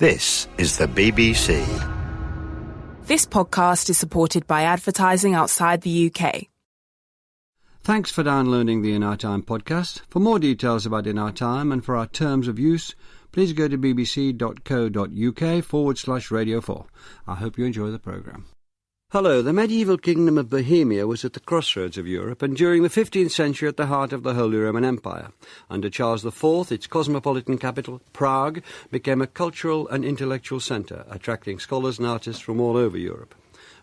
This is the BBC. This podcast is supported by advertising outside the UK. Thanks for downloading the In Our Time podcast. For more details about In Our Time and for our terms of use, please go to bbc.co.uk/Radio 4. I hope you enjoy the programme. Hello, the medieval kingdom of Bohemia was at the crossroads of Europe and during the 15th century at the heart of the Holy Roman Empire. Under Charles IV, its cosmopolitan capital, Prague, became a cultural and intellectual centre, attracting scholars and artists from all over Europe.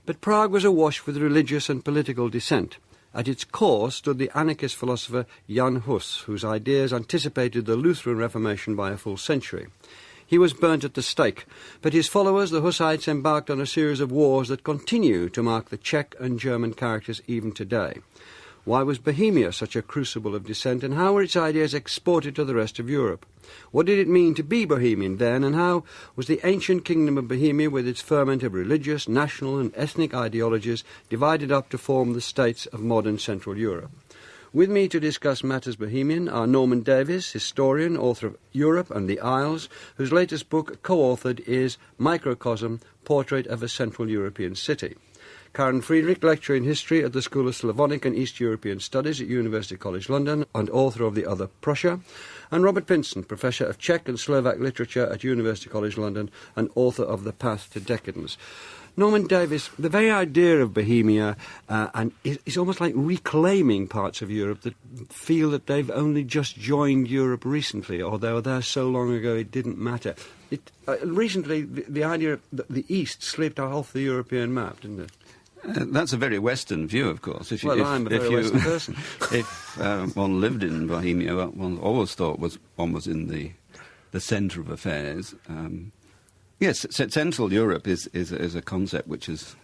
But Prague was awash with religious and political dissent. At its core stood the anarchist philosopher Jan Hus, whose ideas anticipated the Lutheran Reformation by a full century. He was burnt at the stake, but his followers, the Hussites, embarked on a series of wars that continue to mark the Czech and German characters even today. Why was Bohemia such a crucible of dissent, and how were its ideas exported to the rest of Europe? What did it mean to be Bohemian then, and how was the ancient kingdom of Bohemia, with its ferment of religious, national and ethnic ideologies, divided up to form the states of modern Central Europe? With me to discuss matters Bohemian are Norman Davies, historian, author of Europe and the Isles, whose latest book, co-authored, is Microcosm, Portrait of a Central European City. Karen Friedrich, lecturer in history at the School of Slavonic and East European Studies at University College London and author of The Other Prussia. And Robert Pinson, professor of Czech and Slovak literature at University College London and author of The Path to Decadence. Norman Davies, the very idea of Bohemia is almost like reclaiming parts of Europe that feel that they've only just joined Europe recently, or they were there so long ago it didn't matter. Recently, the idea that the East slipped off the European map, didn't it? That's a very Western view, of course. I'm a very Western person. If one lived in Bohemia, one always thought one was in the centre of affairs. Yes, Central Europe is a concept which has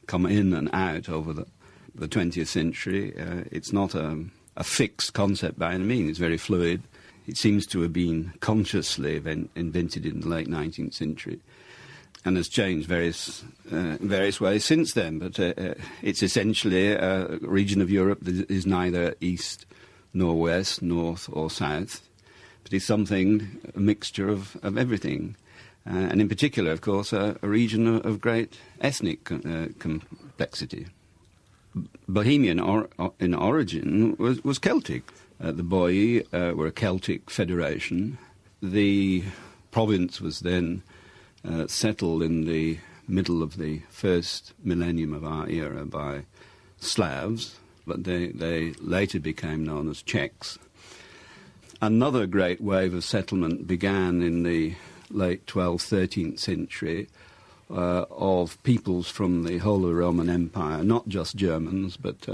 come in and out over the 20th century. It's not a fixed concept by any means. It's very fluid. It seems to have been consciously invented in the late 19th century and has changed various ways since then. But it's essentially a region of Europe that is neither east nor west, north or south, but it's a mixture of everything. And in particular, of course, a region of great ethnic complexity. Bohemia in origin was Celtic. The Boii were a Celtic federation. The province was then settled in the middle of the first millennium of our era by Slavs, but they later became known as Czechs. Another great wave of settlement began in the late 12th, 13th century of peoples from the Holy Roman Empire, not just Germans, but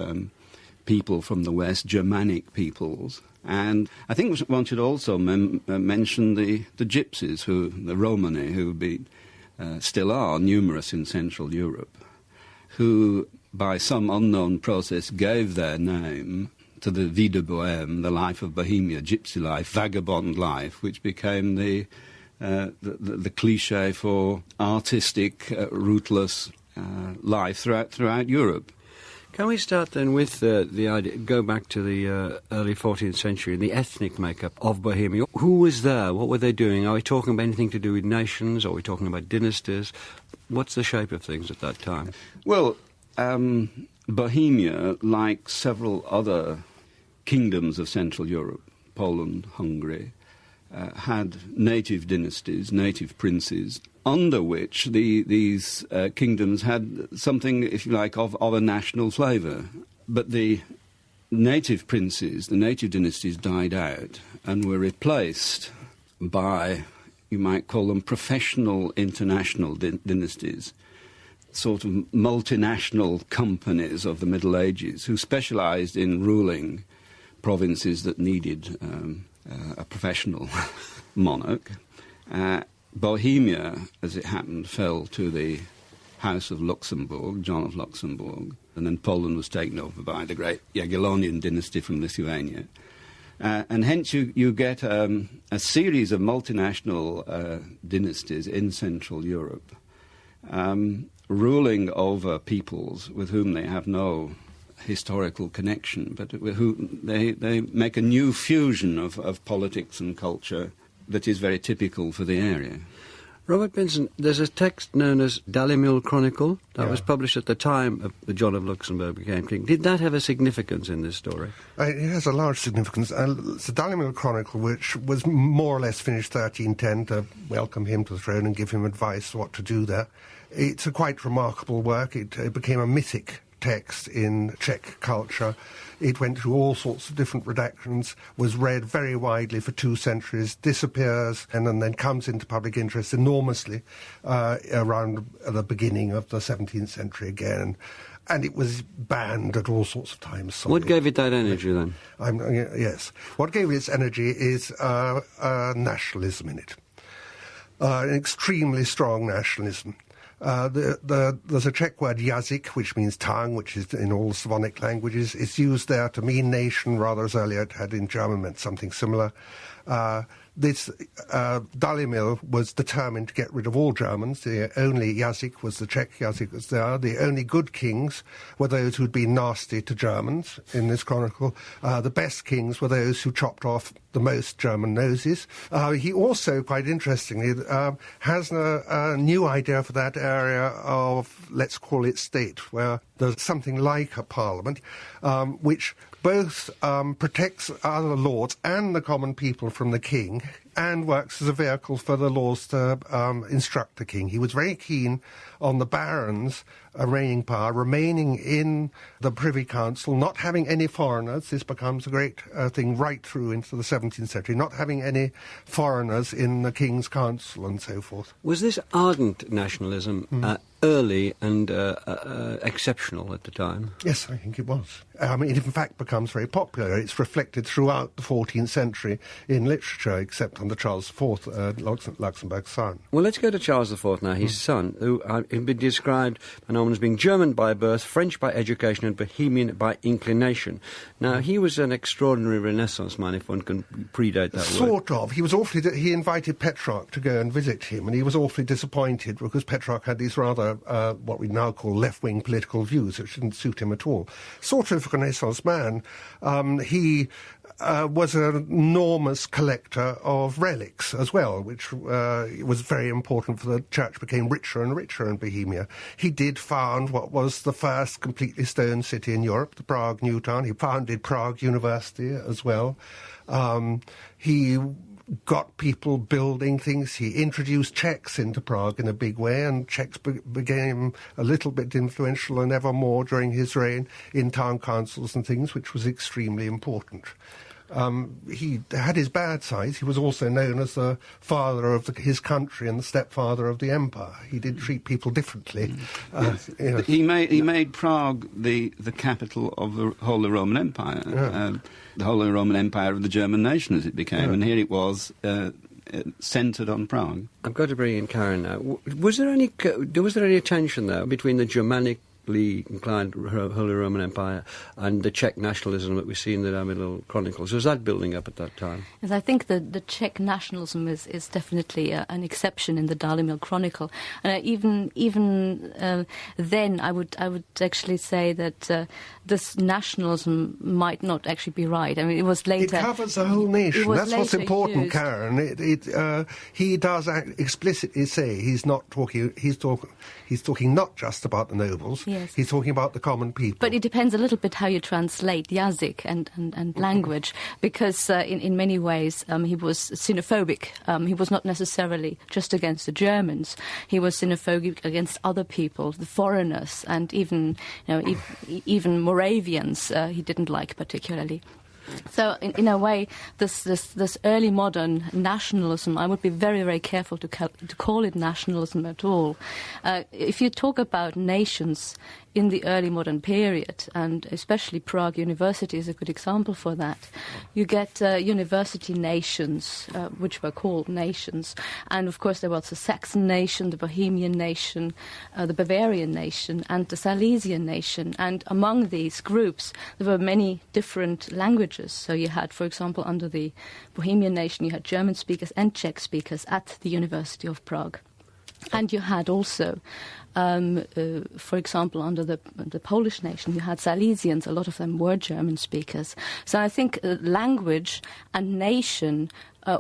people from the West, Germanic peoples. And I think one should also mention the gypsies, the Romani, who still are numerous in Central Europe, who by some unknown process gave their name to the vie de Bohème, the life of Bohemia, gypsy life, vagabond life, which became the cliché for artistic, rootless life throughout Europe. Can we start then with the idea, go back to the early 14th century and the ethnic makeup of Bohemia? Who was there? What were they doing? Are we talking about anything to do with nations? Are we talking about dynasties? What's the shape of things at that time? Well, Bohemia, like several other kingdoms of Central Europe, Poland, Hungary, had native dynasties, native princes, under which these kingdoms had something, if you like, of a national flavour. But the native princes, the native dynasties died out and were replaced by, you might call them, professional international dynasties, sort of multinational companies of the Middle Ages who specialised in ruling provinces that needed a professional monarch. Bohemia, as it happened, fell to the House of Luxembourg, John of Luxembourg, and then Poland was taken over by the great Jagiellonian dynasty from Lithuania. And hence you get a series of multinational dynasties in Central Europe ruling over peoples with whom they have no historical connection, but who they make a new fusion of politics and culture that is very typical for the area. Robert Benson, there's a text known as Dalimil Chronicle that Yeah. was published at the time of John of Luxembourg became king. Did that have a significance in this story? It has a large significance. It's the Dalimil Chronicle, which was more or less finished 1310 to welcome him to the throne and give him advice what to do there. It's a quite remarkable work. It became a mythic text in Czech culture. It went through all sorts of different redactions, was read very widely for 2 centuries, disappears, and then comes into public interest enormously around the beginning of the 17th century again. And it was banned at all sorts of times. So What gave it that energy then? Yes. What gave it its energy is nationalism in it. An extremely strong nationalism. There's a Czech word jazyk, which means tongue, which is in all Slavonic languages. It's used there to mean nation, rather as earlier it had in German meant something similar. This Dalimil was determined to get rid of all Germans. The only jazyk was the Czech jazyk was there. The only good kings were those who'd been nasty to Germans in this chronicle. The best kings were those who chopped off the most German noses. He also, quite interestingly, has a new idea for that area of, let's call it state, where there's something like a parliament, which both protects other lords and the common people from the king, and works as a vehicle for the laws to instruct the king. He was very keen on the barons' reigning power remaining in the Privy Council, not having any foreigners. This becomes a great thing right through into the 17th century, not having any foreigners in the king's council and so forth. Was this ardent nationalism early and exceptional at the time? Yes, I think it was. It in fact becomes very popular. It's reflected throughout the 14th century in literature, except under Charles IV, Luxembourg's son. Well, let's go to Charles IV now, his son, who had been described by Norman as being German by birth, French by education, and Bohemian by inclination. Now, he was an extraordinary Renaissance man, if one can predate that word. Sort of. He invited Petrarch to go and visit him, and he was awfully disappointed because Petrarch had these rather, what we now call left-wing political views, which didn't suit him at all. Sort of Renaissance man. He was an enormous collector of relics as well, which was very important for the church, became richer and richer in Bohemia. He did found what was the first completely stone city in Europe, the Prague New Town. He founded Prague University as well. He got people building things. He introduced Czechs into Prague in a big way, and Czechs became a little bit influential and ever more during his reign in town councils and things, which was extremely important. He had his bad sides. He was also known as the father of his country and the stepfather of the empire. He did treat people differently. Yes. You know. He made Prague the capital of the Holy Roman Empire, the Holy Roman Empire of the German nation, as it became, and here it was centred on Prague. I've got to bring in Karen now. Was there any tension there between the Germanic inclined Holy Roman Empire and the Czech nationalism that we see in the Dalimil Chronicles? Was that building up at that time? Yes, I think the Czech nationalism is definitely an exception in the Dalimil Chronicle, and even then I would actually say that this nationalism might not actually be right. I mean, it was later. It covers the whole nation. That's what's important, used. Karen. He does explicitly say he's talking not just about the nobles. Yes. He's talking about the common people. But it depends a little bit how you translate jazyk and language, because in many ways he was xenophobic. He was not necessarily just against the Germans. He was xenophobic against other people, the foreigners, and even Moravians he didn't like particularly. So, in a way, this early modern nationalism, I would be very, very careful to call it nationalism at all. If you talk about nations in the early modern period, and especially Prague University is a good example for that, you get university nations, which were called nations. And, of course, there was the Saxon nation, the Bohemian nation, the Bavarian nation, and the Silesian nation. And among these groups, there were many different languages. So you had, for example, under the Bohemian nation, you had German speakers and Czech speakers at the University of Prague. And you had also, for example, under the Polish nation, you had Silesians. A lot of them were German speakers. So I think language and nation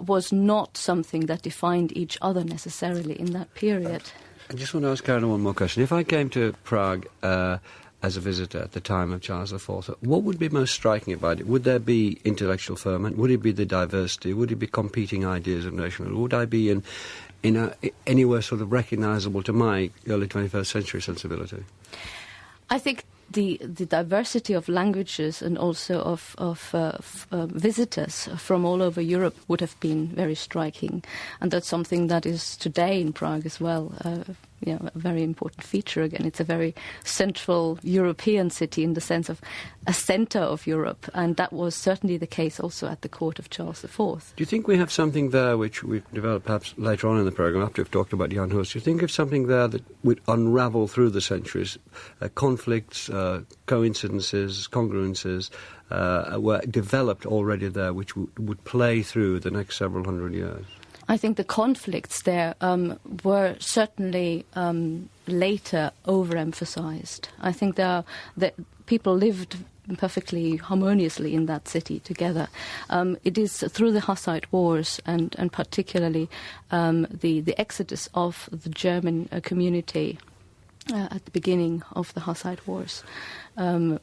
was not something that defined each other necessarily in that period. I just want to ask Karen one more question. If I came to Prague as a visitor at the time of Charles IV, what would be most striking about it? Would there be intellectual ferment? Would it be the diversity? Would it be competing ideas of nationhood? Would I be anywhere sort of recognisable to my early 21st century sensibility? I think the diversity of languages and also of visitors from all over Europe would have been very striking, and that's something that is today in Prague as well. A very important feature again. It's a very central European city in the sense of a centre of Europe, and that was certainly the case also at the court of Charles IV. Do you think we have something there which we've developed perhaps later on in the programme, after we've talked about Jan Hus? Do you think of something there that would unravel through the centuries? Conflicts, coincidences, congruences were developed already there which would play through the next several hundred years? I think the conflicts there were certainly later overemphasized. I think that people lived perfectly harmoniously in that city together. It is through the Hussite Wars and particularly the exodus of the German community at the beginning of the Hussite Wars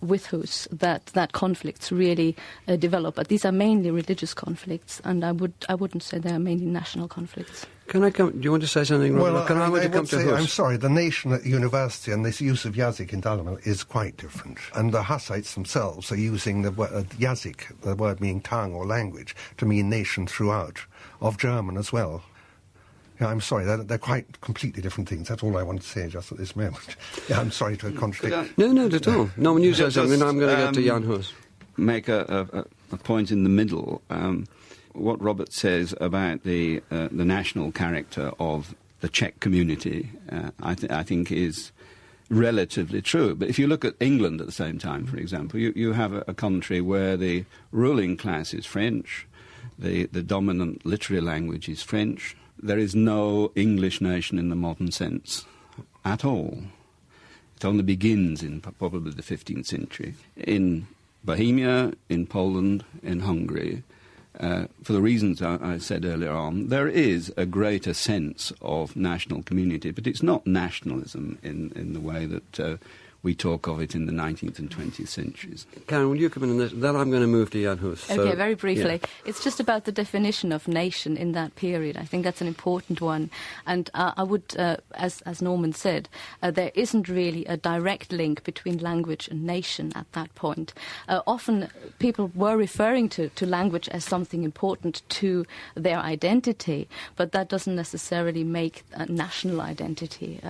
with Hus that conflicts really develop. But these are mainly religious conflicts, and I wouldn't say they are mainly national conflicts. Can I come? Do you want to say something, Robert? Well, I'm sorry, the nation at university and this use of Yazig in Dalimil is quite different. And the Hussites themselves are using the word Yazig, the word meaning tongue or language, to mean nation throughout, of German as well. Yeah, I'm sorry, they're quite completely different things. That's all I want to say just at this moment. Yeah, I'm sorry to contradict. No, not at all. No, when you say something, I'm going to get to Jan Hus. Make a point in the middle. What Robert says about the national character of the Czech community, I think is relatively true. But if you look at England at the same time, for example, you have a country where the ruling class is French, the dominant literary language is French. There is no English nation in the modern sense at all. It only begins in probably the 15th century. In Bohemia, in Poland, in Hungary, for the reasons I said earlier on, there is a greater sense of national community, but it's not nationalism in the way that we talk of it in the 19th and 20th centuries. Karen, will you come in on this? Then I'm going to move to Jan Hus. Okay, very briefly. Yeah. It's just about the definition of nation in that period. I think that's an important one. And I would, as Norman said, there isn't really a direct link between language and nation at that point. Often people were referring to language as something important to their identity, but that doesn't necessarily make a national identity.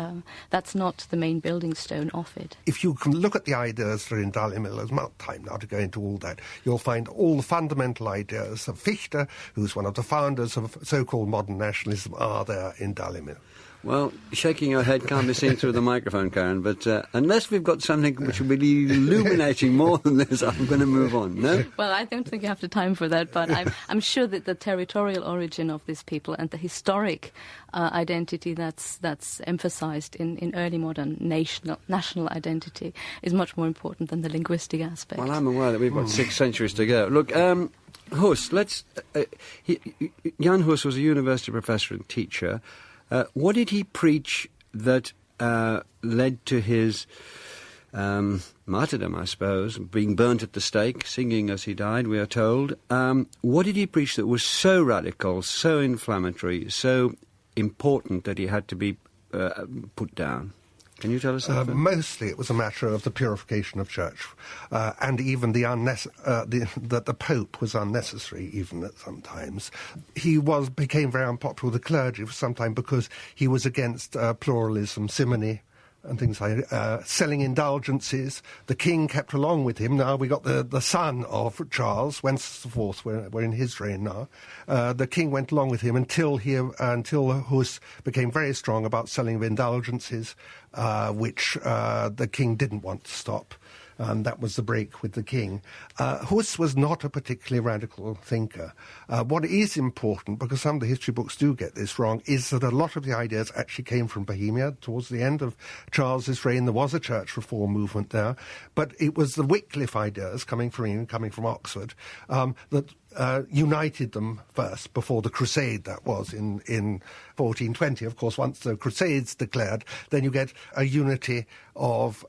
That's not the main building stone of it. If you can look at the ideas that are in Dalimil, there's not time now to go into all that, you'll find all the fundamental ideas of Fichte, who's one of the founders of so-called modern nationalism, are there in Dalimil. Well, shaking your head can't be seen through the microphone, Karen, but unless we've got something which will be illuminating more than this, I'm going to move on, no? Well, I don't think you have the time for that, but I'm sure that the territorial origin of these people and the historic identity that's emphasized in early modern national identity is much more important than the linguistic aspect. Well, I'm aware that we've got 6 centuries to go. Look, Hus, Jan Hus was a university professor and teacher. What did he preach that led to his martyrdom, I suppose, being burnt at the stake, singing as he died, we are told? What did he preach that was so radical, so inflammatory, so important that he had to be put down? Can you tell us something? Mostly it was a matter of the purification of church, and even that the Pope was unnecessary even at some times. He became very unpopular with the clergy for some time because he was against pluralism, simony, and things like selling indulgences. The king kept along with him. Now we got the son of Charles, Wenceslas IV, we're in his reign now. The king went along with him until Hus became very strong about selling of indulgences, which the king didn't want to stop. And that was the break with the king. Hus was not a particularly radical thinker. What is important, because some of the history books do get this wrong, is that a lot of the ideas actually came from Bohemia. Towards the end of Charles's reign, there was a church reform movement there, but it was the Wycliffe ideas coming from Oxford that united them first before the Crusade, that was in 1420. Of course, once the Crusade's declared, then you get a unity of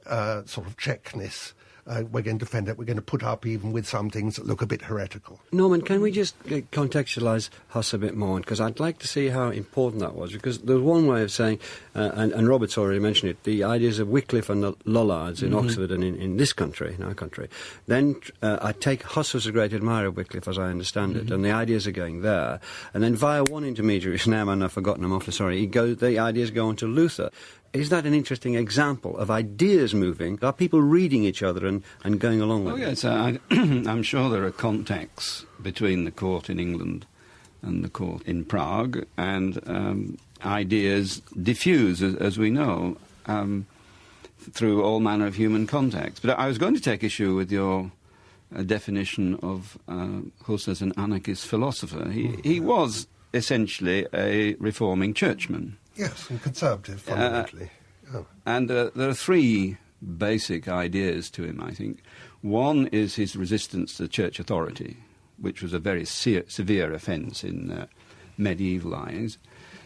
sort of Czechness. We're going to defend it. We're going to put up even with some things that look a bit heretical. Norman, can we just contextualise Huss a bit more? Because I'd like to see how important that was. Because there's one way of saying, and Robert's already mentioned it, the ideas of Wycliffe and the Lollards in Oxford and in this country, in our country. Then I take Huss was a great admirer of Wycliffe, as I understand it, and the ideas are going there. And then via one intermediary, whose name I've forgotten, I'm awfully sorry, the ideas go on to Luther. Is that an interesting example of ideas moving? Are people reading each other and going along with it? Oh, yes. I'm sure there are contacts between the court in England and the court in Prague, and ideas diffuse, as we know, through all manner of human contacts. But I was going to take issue with your definition of Hus as an anarchist philosopher. He was essentially a reforming churchman. Yes, and conservative, fundamentally. And there are three basic ideas to him, I think. One is his resistance to church authority, which was a very severe offence in medieval eyes.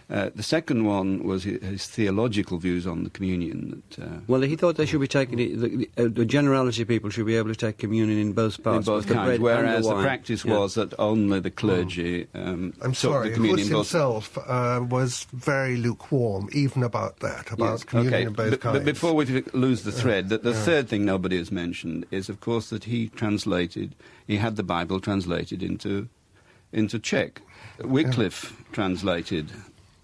The second one was his theological views on the communion. Well, he thought they should be taking the generality of people should be able to take communion in both parts. In both kinds, whereas the practice was that only the clergy I'm sorry, Hus himself was very lukewarm, even about that, about communion in both kinds. But before we lose the thread, the third thing nobody has mentioned is, of course, that he had the Bible translated into Czech. Wycliffe translated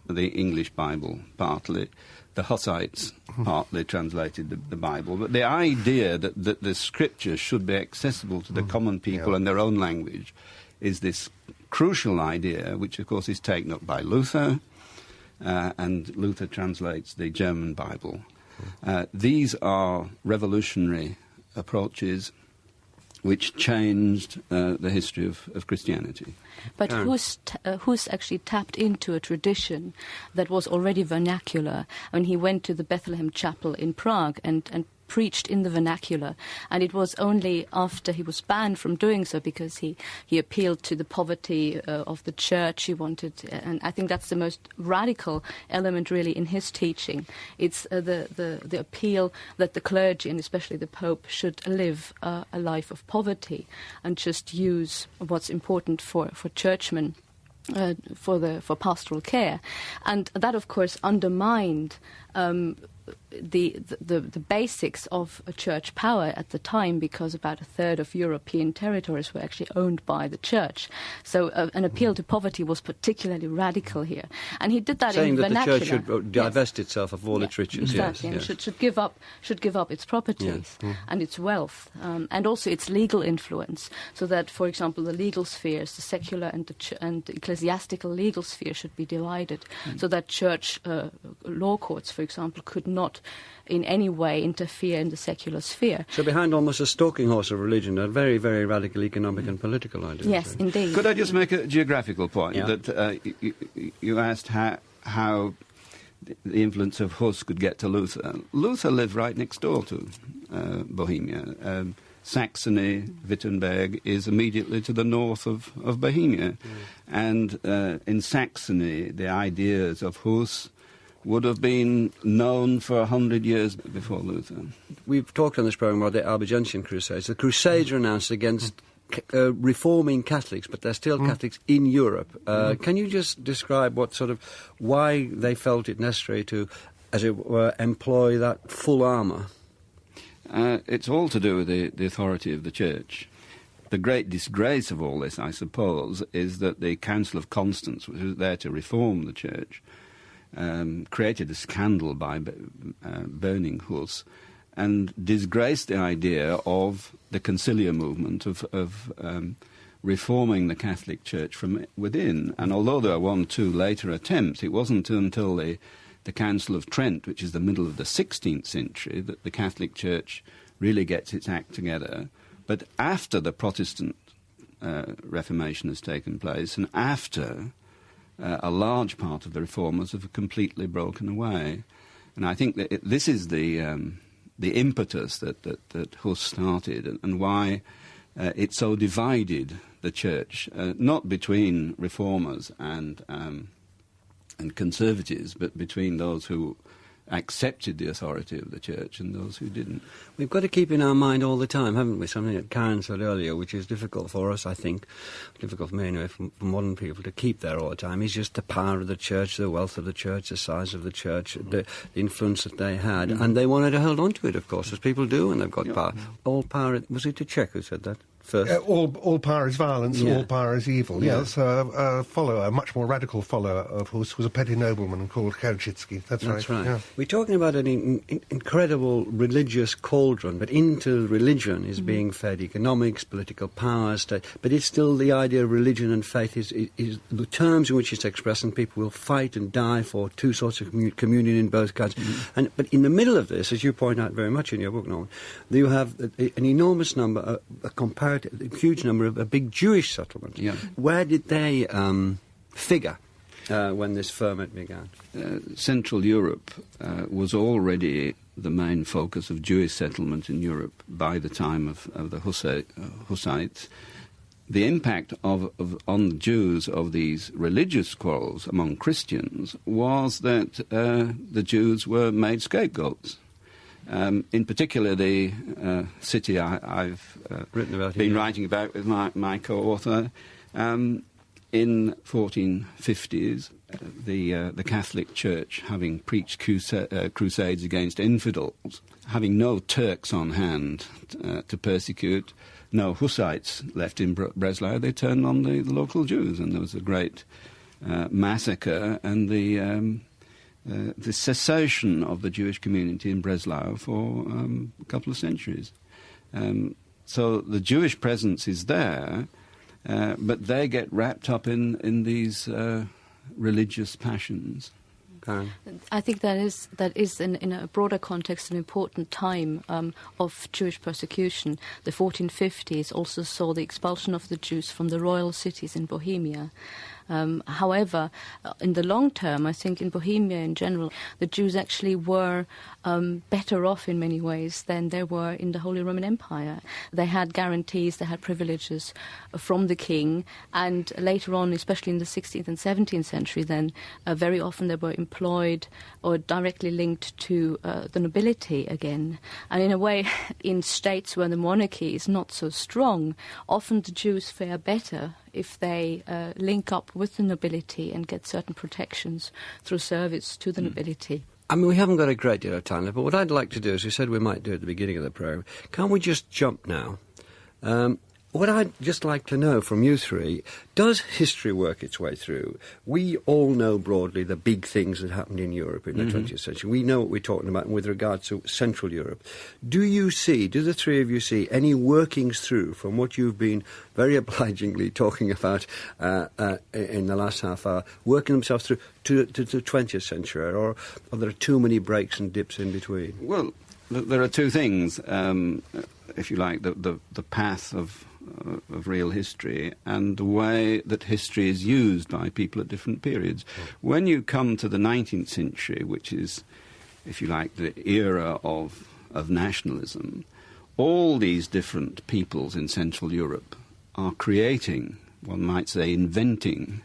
the English Bible partly, the Hussites partly translated the Bible, but the idea that the scriptures should be accessible to the common people in their own language is this crucial idea, which of course is taken up by Luther, and Luther translates the German Bible. These are revolutionary approaches which changed the history of Christianity. But Hus actually tapped into a tradition that was already vernacular. I mean, he went to the Bethlehem Chapel in Prague and preached in the vernacular, and it was only after he was banned from doing so, because he appealed to the poverty of the church. He wanted, and I think that's the most radical element really in his teaching. It's the appeal that the clergy, and especially the Pope, should live a life of poverty and just use what's important for churchmen for pastoral care, and that of course undermined the basics of a church power at the time, because about a third of European territories were actually owned by the church. So an appeal to poverty was particularly radical here, and he did that in vernacular. Saying that the church should divest itself of all its riches, exactly, and should give up its properties and its wealth, and also its legal influence, so that, for example, the legal spheres, the secular and the ecclesiastical legal sphere, should be divided, so that church law courts, for example, could not in any way interfere in the secular sphere. So behind almost a stalking horse of religion are very, very radical economic and political ideas. Yes, indeed. Could I just make a geographical point? That you asked how the influence of Hus could get to Luther. Luther lived right next door to Bohemia. Saxony, Wittenberg, is immediately to the north of Bohemia. And in Saxony, the ideas of Hus would have been known for 100 years before Luther. We've talked on this programme about the Albigensian Crusades. The Crusades are announced against reforming Catholics, but they're still Catholics in Europe. Can you just describe why they felt it necessary to, as it were, employ that full armour? It's all to do with the authority of the Church. The great disgrace of all this, I suppose, is that the Council of Constance, which was there to reform the Church, created a scandal by burning Hus, and disgraced the idea of the conciliar movement of reforming the Catholic Church from within. And although there were 1-2 later attempts, it wasn't until the Council of Trent, which is the middle of the 16th century, that the Catholic Church really gets its act together. But after the Protestant Reformation has taken place, and after a large part of the reformers have completely broken away. And I think that this is the impetus that Hus started, and why it so divided the church, not between reformers and conservatives, but between those who accepted the authority of the church and those who didn't. We've got to keep in our mind all the time, haven't we, something that Karen said earlier, which is difficult for us, I think, difficult for me anyway, for modern people to keep there all the time, is just the power of the church, the wealth of the church, the size of the church, the influence that they had. And they wanted to hold on to it, of course, as people do when they've got power. All power, was it Czech who said that? First. All power is violence, all power is evil. Yeah. Yes, a much more radical follower of Hus was a petty nobleman called Kędzierski. That's right. Yeah. We're talking about an incredible religious cauldron, but into religion is being fed economics, political power, state. But it's still the idea of religion and faith is the terms in which it's expressed, and people will fight and die for two sorts of communion in both kinds. But in the middle of this, as you point out very much in your book, Norman, you have an enormous number, a huge number of a big Jewish settlement. Yeah. Where did they figure when this ferment began? Central Europe was already the main focus of Jewish settlement in Europe by the time of the Hussites. The impact on the Jews of these religious quarrels among Christians was that the Jews were made scapegoats. In particular, the city I've been writing about with my co-author, in 1450s, the Catholic Church, having preached crusades against infidels, having no Turks on hand to persecute, no Hussites left in Breslau, they turned on the local Jews, and there was a great massacre and the cessation of the Jewish community in Breslau for a couple of centuries. So the Jewish presence is there, but they get wrapped up in these religious passions. Karen? I think that is in a broader context an important time of Jewish persecution. The 1450s also saw the expulsion of the Jews from the royal cities in Bohemia. However, in the long term, I think in Bohemia in general, the Jews actually were better off in many ways than they were in the Holy Roman Empire. They had guarantees, they had privileges from the king, and later on, especially in the 16th and 17th century, then very often they were employed or directly linked to the nobility again. And in a way, in states where the monarchy is not so strong, often the Jews fare better if they link up with the nobility and get certain protections through service to the nobility. I mean, we haven't got a great deal of time left, but what I'd like to do, as we said we might do at the beginning of the programme, can't we just jump now? What I'd just like to know from you three, does history work its way through? We all know broadly the big things that happened in Europe in the 20th century. We know what we're talking about with regard to Central Europe. Do the three of you see any workings through from what you've been very obligingly talking about in the last half hour, working themselves through to the 20th century, or are there too many breaks and dips in between? Well, there are two things, if you like, the path of real history and the way that history is used by people at different periods. When you come to the 19th century, which is, if you like, the era of nationalism, all these different peoples in Central Europe are creating, one might say, inventing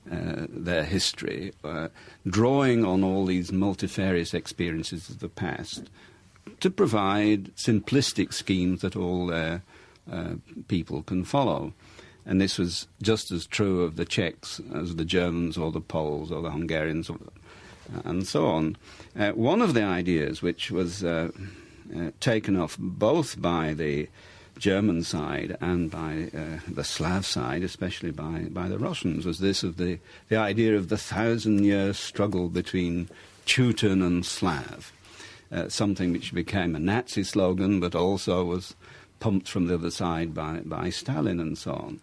their history, drawing on all these multifarious experiences of the past to provide simplistic schemes that all their people can follow. And this was just as true of the Czechs as the Germans or the Poles or the Hungarians and so on. One of the ideas which was taken off both by the German side and by the Slav side, especially by the Russians, was this of the idea of the 1,000-year struggle between Teuton and Slav, something which became a Nazi slogan but also was pumped from the other side by Stalin and so on.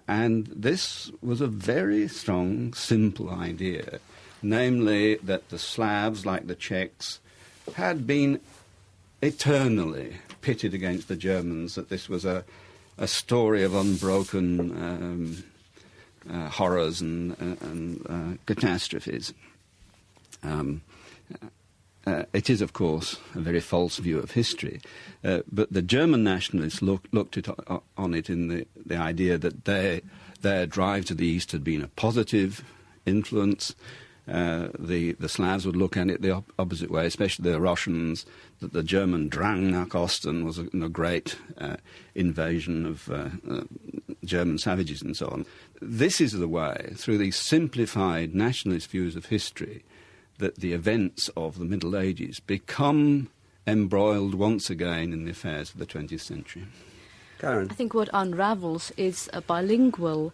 And this was a very strong, simple idea, namely that the Slavs, like the Czechs, had been eternally pitted against the Germans, that this was a story of unbroken horrors and catastrophes. it is, of course, a very false view of history. But the German nationalists looked on it in the idea that their drive to the east had been a positive influence. The Slavs would look at it the opposite way, especially the Russians, that the German Drang nach Osten was a great invasion of German savages and so on. This is the way, through these simplified nationalist views of history, that the events of the Middle Ages become embroiled once again in the affairs of the 20th century. Karen? I think what unravels is a bilingual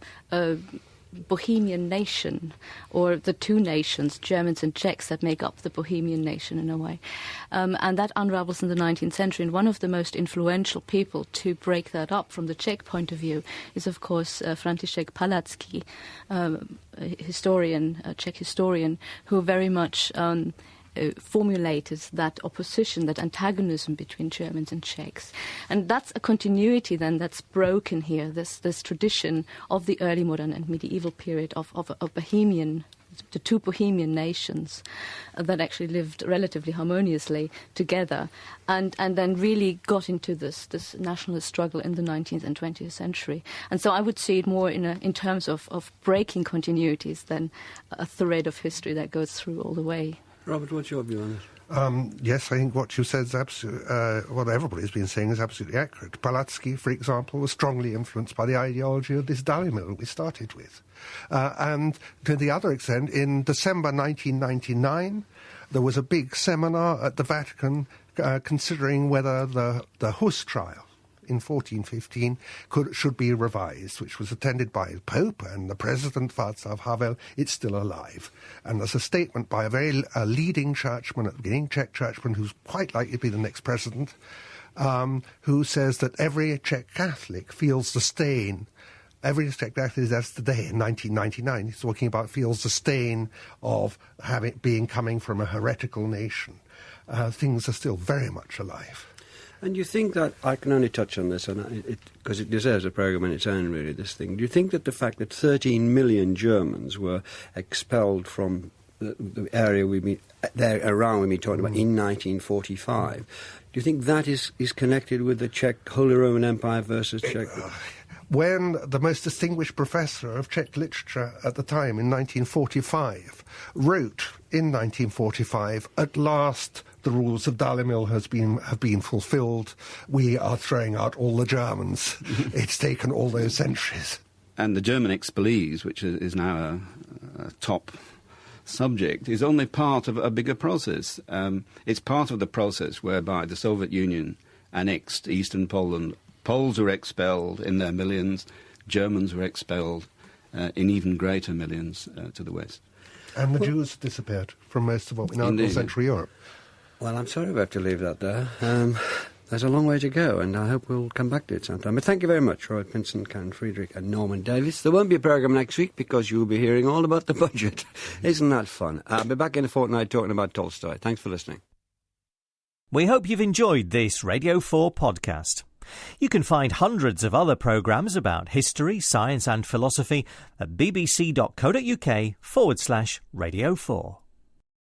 Bohemian nation, or the two nations, Germans and Czechs, that make up the Bohemian nation in a way. And that unravels in the 19th century. And one of the most influential people to break that up from the Czech point of view is, of course, František Palacký, a Czech historian, who very much formulated that opposition, that antagonism between Germans and Czechs. And that's a continuity then that's broken here, this tradition of the early modern and medieval period of Bohemian, the two Bohemian nations that actually lived relatively harmoniously together, and then really got into this nationalist struggle in the 19th and 20th century. And so I would see it more in terms of breaking continuities than a thread of history that goes through all the way. Robert, what's your view on this? Yes, I think what you said is absolutely, what everybody's been saying is absolutely accurate. Palacký, for example, was strongly influenced by the ideology of this Dalimil we started with. And to the other extent, in December 1999, there was a big seminar at the Vatican considering whether the Hus trial in 1415 should be revised, which was attended by the Pope and the President, Václav Havel. It's still alive. And there's a statement by a very leading churchman at the beginning, Czech churchman, who's quite likely to be the next president, who says that every Czech Catholic feels the stain. Every Czech Catholic, as today in 1999, he's talking about feels the stain of coming from a heretical nation. Things are still very much alive. And you think that, I can only touch on this, because it deserves a programme in its own, really, this thing. Do you think that the fact that 13 million Germans were expelled from the area we've been talking about in 1945, do you think that is connected with the Czech Holy Roman Empire versus Czech? When the most distinguished professor of Czech literature at the time, in 1945, wrote in 1945, at last the rules of Dalimil have been fulfilled. We are throwing out all the Germans. It's taken all those centuries. And the German expellees, which is now a top subject, is only part of a bigger process. It's part of the process whereby the Soviet Union annexed Eastern Poland. Poles were expelled in their millions. Germans were expelled in even greater millions to the west. And the Jews disappeared from most of what we know in Central Europe. Well, I'm sorry we have to leave that there. There's a long way to go, and I hope we'll come back to it sometime. But thank you very much, Roy Pinson, Karen Friedrich and Norman Davis. There won't be a programme next week because you'll be hearing all about the budget. Isn't that fun? I'll be back in a fortnight talking about Tolstoy. Thanks for listening. We hope you've enjoyed this Radio 4 podcast. You can find hundreds of other programmes about history, science and philosophy at bbc.co.uk/Radio 4.